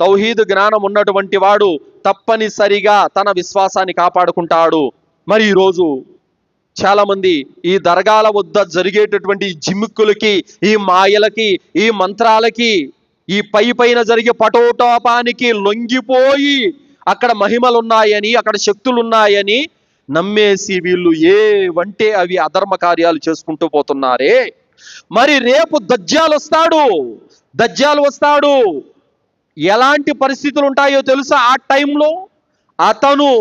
తౌహీద్ జ్ఞానం ఉన్నటువంటి వాడు తప్పనిసరిగా తన విశ్వాసాన్ని కాపాడుకుంటాడు. మరి ఈరోజు చాలా మంది ఈ దర్గాల వద్ద జరిగేటటువంటి జిమ్మిక్కులకి, ఈ మాయలకి, ఈ మంత్రాలకి, ఈ పైన జరిగే పటోటాపానికి లొంగిపోయి అక్కడ మహిమలున్నాయని, అక్కడ శక్తులున్నాయని నమ్మేసి వీళ్ళు ఏవంటే అవి అధర్మ కార్యాలు చేసుకుంటూ పోతున్నారే. మరి రేపు దజ్జాలు వస్తాడు. ఎలాంటి పరిస్థితులు ఉంటాయో తెలుసా? ఆ టైంలో అతను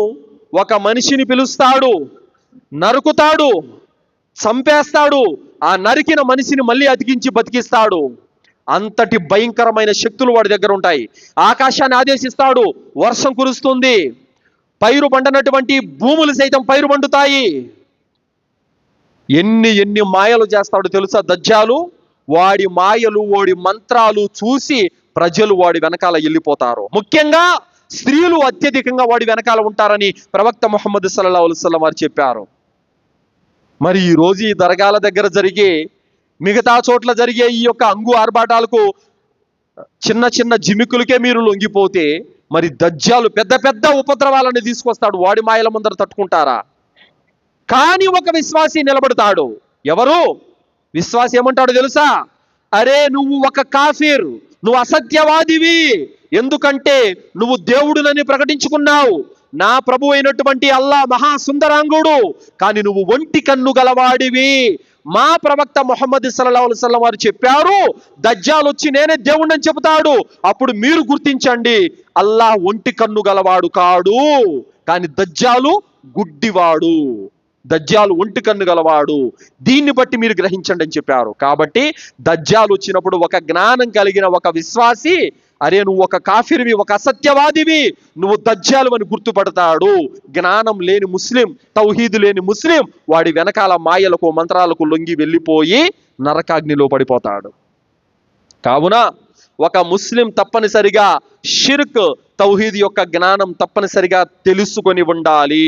ఒక మనిషిని పిలుస్తాడు, నరుకుతాడు, చంపేస్తాడు. ఆ నరికిన మనిషిని మళ్ళీ అతికించి బతికిస్తాడు. అంతటి భయంకరమైన శక్తులు వాడి దగ్గర ఉంటాయి. ఆకాశాన్ని ఆదేశిస్తాడు, వర్షం కురుస్తుంది, పైరు పండనటువంటి భూములు సైతం పైరు పండుతాయి. ఎన్ని మాయలు చేస్తాడు తెలుసా దజ్జాలు? వాడి మాయలు, వాడి మంత్రాలు చూసి ప్రజలు వాడి వెనకాల వెళ్ళిపోతారు. ముఖ్యంగా స్త్రీలు అత్యధికంగా వాడి వెనకాల ఉంటారని ప్రవక్త ముహమ్మద్ సల్లల్లాహు అలైహి వసల్లం వారు చెప్పారు. మరి ఈ రోజు ఈ దర్గాల దగ్గర జరిగే, మిగతా చోట్ల జరిగే ఈ యొక్క అంగు ఆర్భాటాలకు, చిన్న జిమికులకే మీరు లొంగిపోతే మరి దజ్జాలు పెద్ద ఉపద్రవాలను తీసుకొస్తాడు. వాడి మాయల ముందర తట్టుకుంటారా? కానీ ఒక విశ్వాసి నిలబడతాడు. ఎవరు విశ్వాసి? ఏమంటాడు తెలుసా? అరే నువ్వు ఒక కాఫీర్, నువ్వు అసత్యవాదివి. ఎందుకంటే నువ్వు దేవుడునని ప్రకటించుకున్నావు, నా ప్రభు అయినటువంటి అల్లా మహాసుందరాంగుడు, కానీ నువ్వు ఒంటి కన్ను గలవాడివి. మా ప్రవక్త ముహమ్మద్ సల్లల్లాహు అలైహి వసల్లం వారు చెప్పారు, దజ్జాల్ వచ్చి నేనే దేవుణ్ణని చెబుతాడు. అప్పుడు మీరు గుర్తించండి, అల్లాహ్ ఒంటి కన్ను గలవాడు కాడు, కానీ దజ్జాలు గుడ్డివాడు, దజ్జాలు ఒంటి కన్ను గలవాడు. దీన్ని బట్టి మీరు గ్రహించండి అని చెప్పారు. కాబట్టి దజ్జాలు వచ్చినప్పుడు ఒక జ్ఞానం కలిగిన ఒక విశ్వాసి, అరే నువ్వు ఒక కాఫిర్వి, ఒక అసత్యవాదివి, నువ్వు దజ్జాలు అని గుర్తుపడతాడు. జ్ఞానం లేని ముస్లిం, తౌహీదు లేని ముస్లిం వాడి వెనకాల మాయలకు, మంత్రాలకు లొంగి వెళ్ళిపోయి నరకాగ్నిలో పడిపోతాడు. కావున ఒక ముస్లిం తప్పనిసరిగా షిర్క్, తౌహీద్ యొక్క జ్ఞానం తప్పనిసరిగా తెలుసుకొని ఉండాలి.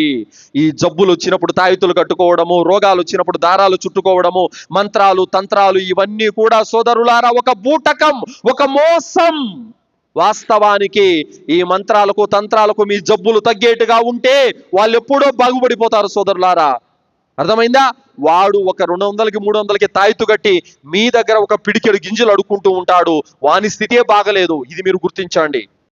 ఈ జబ్బులు వచ్చినప్పుడు తాయితులు కట్టుకోవడము, రోగాలు వచ్చినప్పుడు దారాలు చుట్టుకోవడము, మంత్రాలు, తంత్రాలు, ఇవన్నీ కూడా సోదరులారా ఒక బూటకం, ఒక మోసం. వాస్తవానికి ఈ మంత్రాలకు, తంత్రాలకు మీ జబ్బులు తగ్గేట్టుగా ఉంటే వాళ్ళు ఎప్పుడో బాగుపడిపోతారు సోదరులారా. అర్థమైందా? వాడు ఒక 200కి 300కి తాయితు కట్టి మీ దగ్గర ఒక పిడికెడు గింజలు అడుక్కుంటూ ఉంటాడు. వాని స్థితే బాగలేదు. ఇది మీరు గుర్తించండి.